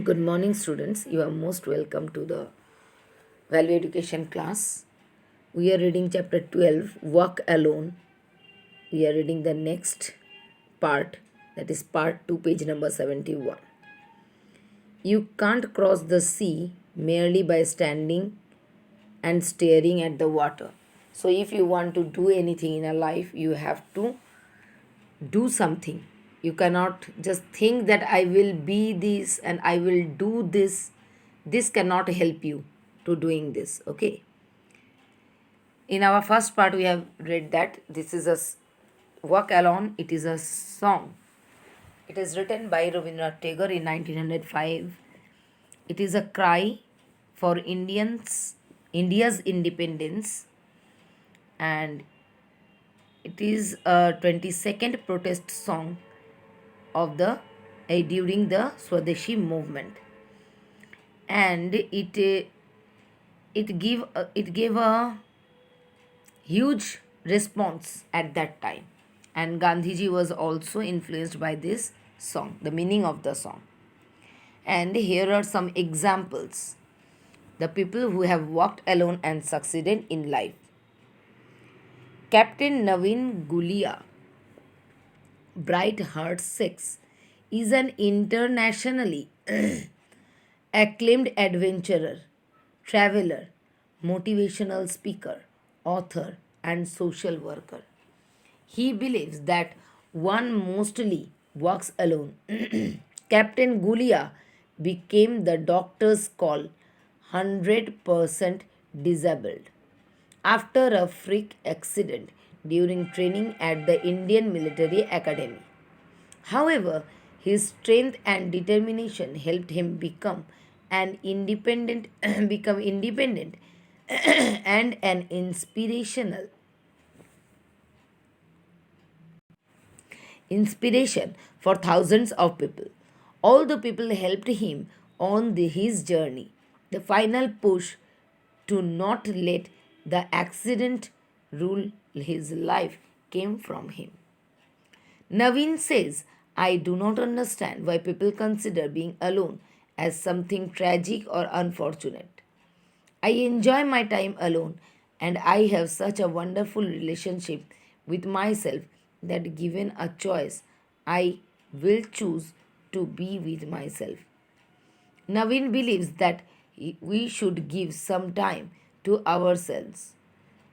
Good morning, students. You are most welcome to the Value Education class. We are reading chapter 12, Work Alone. We are reading the next part, that is part 2, page number 71. You can't cross the sea merely by standing and staring at the water. So, if you want to do anything in a life, you have to do something. You cannot just think that I will be this and I will do this. This cannot help you to doing this. Okay. In our first part, we have read that this is Work Alone. It is a song. It is written by Rabindranath Tagore in 1905. It is a cry for India's independence, and it is a 22nd protest song of the during the Swadeshi movement, and it gave a huge response at that time, and Gandhiji was also influenced by this song, the meaning of the song. And here are some examples: the people who have walked alone and succeeded in life. Captain Navin Gulia, Bright Heart 6, is an internationally acclaimed adventurer, traveler, motivational speaker, author, and social worker. He believes that one mostly walks alone. Captain Gulia became the doctor's call 100% disabled after a freak accident during training at the Indian Military Academy. However, his strength and determination helped him become independent and an inspiration for thousands of people. All the people helped him on his journey. The final push to not let the accident rule his life came from him. Naveen says, I do not understand why people consider being alone as something tragic or unfortunate. I enjoy my time alone and I have such a wonderful relationship with myself that given a choice, I will choose to be with myself. Naveen believes that we should give some time to ourselves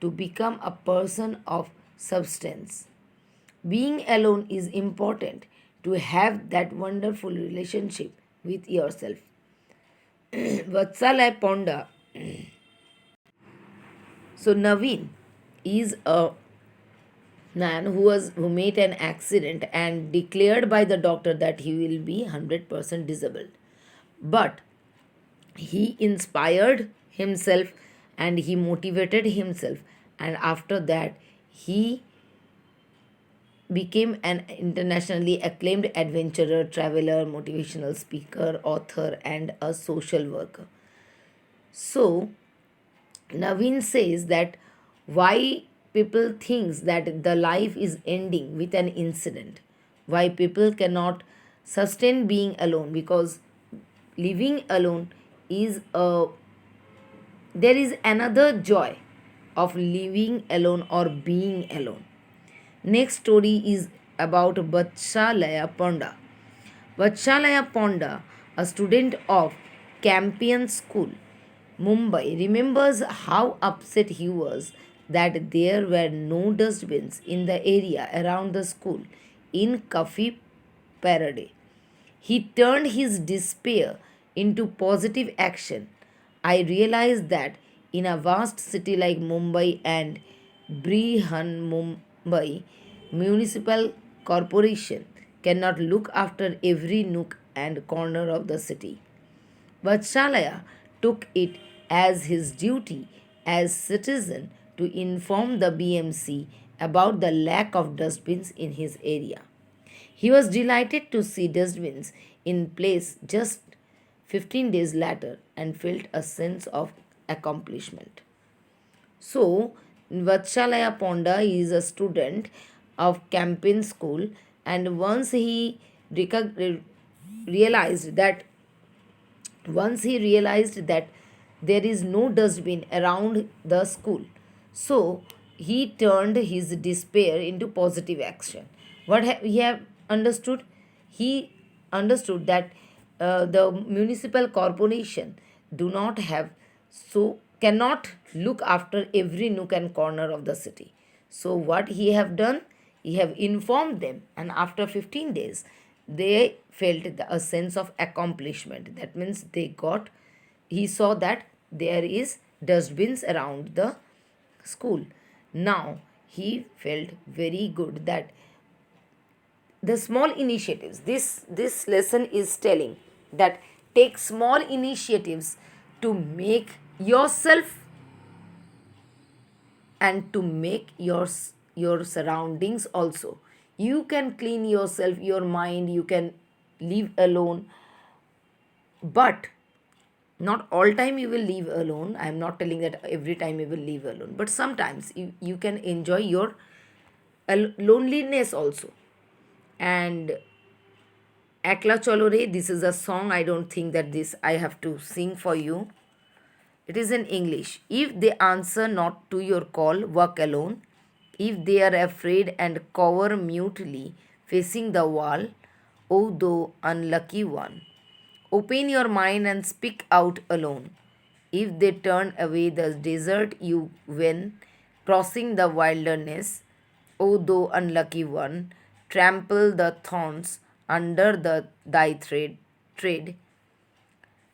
to become a person of substance. Being alone is important to have that wonderful relationship with yourself. Vatsalai Ponda. So Naveen is a man who made an accident and declared by the doctor that he will be 100% disabled. But he inspired himself and he motivated himself, and after that he became an internationally acclaimed adventurer, traveler, motivational speaker, author, and a social worker. So, Naveen says that why people thinks that the life is ending with an incident, why people cannot sustain being alone, because living alone is a there is another joy of living alone or being alone. Next story is about Vatsalaya Ponda. Vatsalaya Ponda, a student of Campion School, Mumbai, remembers how upset he was that there were no dustbins in the area around the school in Coffee Parade. He turned his despair into positive action. I realized that in a vast city like Mumbai and Brihan Mumbai, municipal corporation cannot look after every nook and corner of the city. Vatsalaya took it as his duty as citizen to inform the BMC about the lack of dustbins in his area. He was delighted to see dustbins in place just 15 days later and felt a sense of accomplishment. So, Vatsalaya Ponda is a student of Campion School, and once he realized that Once he realized that there is no dustbin around the school, so he turned his despair into positive action. He have understood? He understood that the municipal corporation do not have so cannot look after every nook and corner of the city. So what he have done, he have informed them, and after 15 days they felt a sense of accomplishment. That means he saw that there is dustbins around the school. Now he felt very good that the small initiatives, this lesson is telling that take small initiatives to make yourself and to make your surroundings also. You can clean yourself, your mind, you can live alone, but not all time you will live alone. I am not telling that every time you will live alone, but sometimes you can enjoy your loneliness also. And Akla Cholore, this is a song. I don't think that this I have to sing for you. It is in English. If they answer not to your call, walk alone. If they are afraid and cower mutely, facing the wall, O thou unlucky one, open your mind and speak out alone. If they turn away the desert you when crossing the wilderness, O thou unlucky one, trample the thorns under thy tread,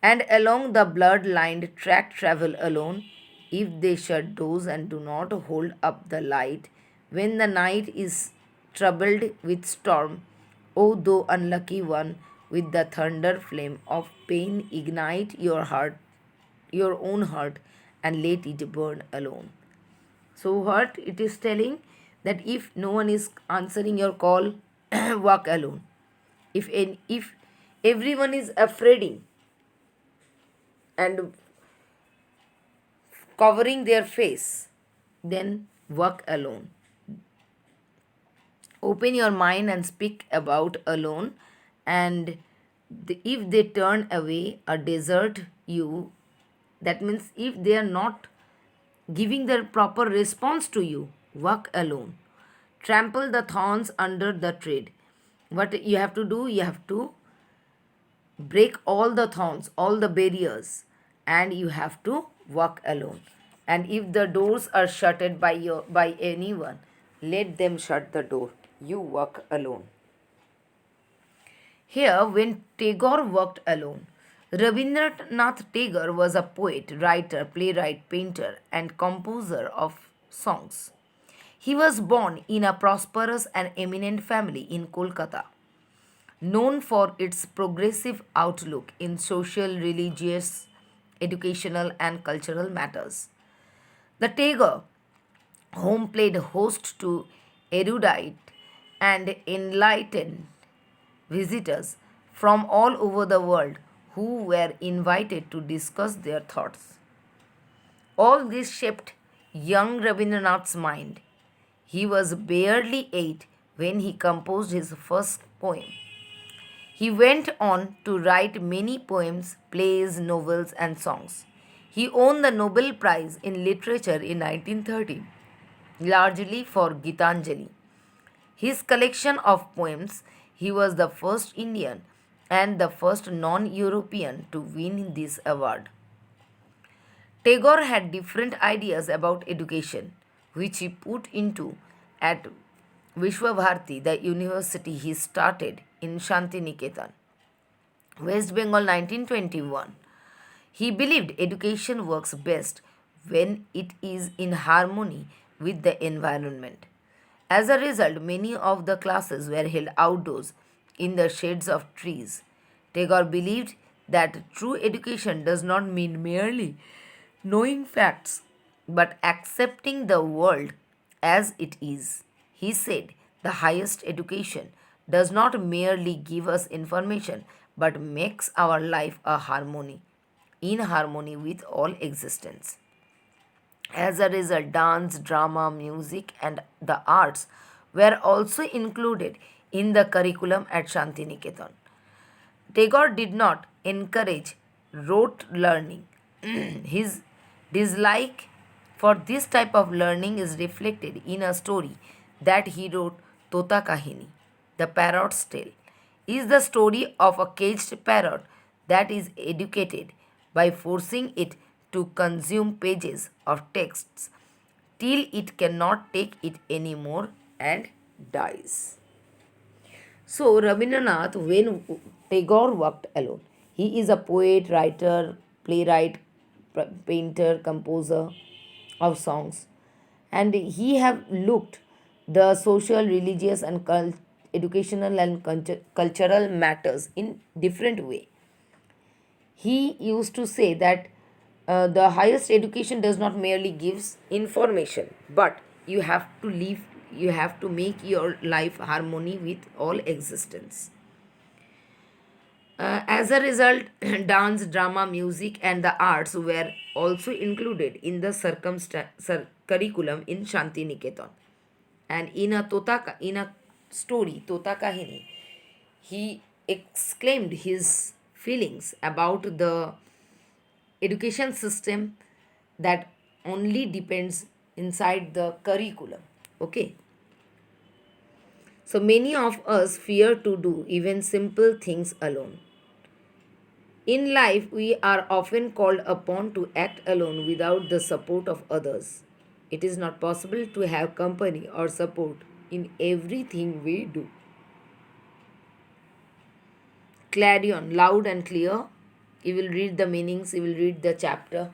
and along the blood lined track travel alone. If they shut doors and do not hold up the light, when the night is troubled with storm, O thou unlucky one, with the thunder flame of pain ignite your heart, your own heart, and let it burn alone. So, what it is telling that if no one is answering your call, walk alone. If everyone is afraid and covering their face, then walk alone. Open your mind and speak about alone. And if they turn away or desert you, that means if they are not giving their proper response to you, walk alone. Trample the thorns under the tread. What you have to do, you have to break all the thorns, all the barriers, and you have to walk alone. And if the doors are shutted by anyone, let them shut the door. You walk alone. Here, when Tagore worked alone, Rabindranath Tagore was a poet, writer, playwright, painter, and composer of songs. He was born in a prosperous and eminent family in Kolkata, known for its progressive outlook in social, religious, educational, and cultural matters. The Tagore home played host to erudite and enlightened visitors from all over the world who were invited to discuss their thoughts. All this shaped young Rabindranath's mind. He was barely 8 when he composed his first poem. He went on to write many poems, plays, novels, and songs. He won the Nobel Prize in Literature in 1913, largely for Gitanjali. His collection of poems, he was the first Indian and the first non European to win this award. Tagore had different ideas about education, which he put into at Vishwabharati, the university he started in Shantiniketan, West Bengal 1921. He believed education works best when it is in harmony with the environment. As a result, many of the classes were held outdoors in the shades of trees. Tagore believed that true education does not mean merely knowing facts but accepting the world as it is. He said the highest education does not merely give us information but makes our life a harmony, in harmony with all existence. As a result, dance, drama, music, and the arts were also included in the curriculum at Shantiniketan. Tagore did not encourage rote learning. His dislike for this type of learning is reflected in a story that he wrote, Tota Kahini, the parrot's tale, is the story of a caged parrot that is educated by forcing it to consume pages of texts till it cannot take it anymore and dies. So, Rabindranath, when Tagore worked alone, he is a poet, writer, playwright, painter, composer of songs, and he have looked the social, religious, and educational and cultural matters in different way. He used to say that the highest education does not merely gives information, but you have to live, you have to make your life harmony with all existence. As a result, dance, drama, music, and the arts were also included in the curriculum in Shanti Niketan. And in a story, Tota Kahini, he exclaimed his feelings about the education system that only depends inside the curriculum. Okay. So many of us fear to do even simple things alone. In life, we are often called upon to act alone without the support of others. It is not possible to have company or support in everything we do. Clarion, loud and clear. You will read the meanings, you will read the chapter,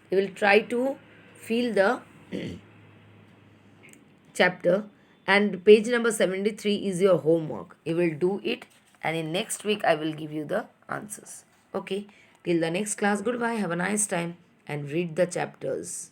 you will try to feel the chapter, and page number 73 is your homework. You will do it, and in next week I will give you the answers. Okay, till the next class, goodbye, have a nice time, and read the chapters.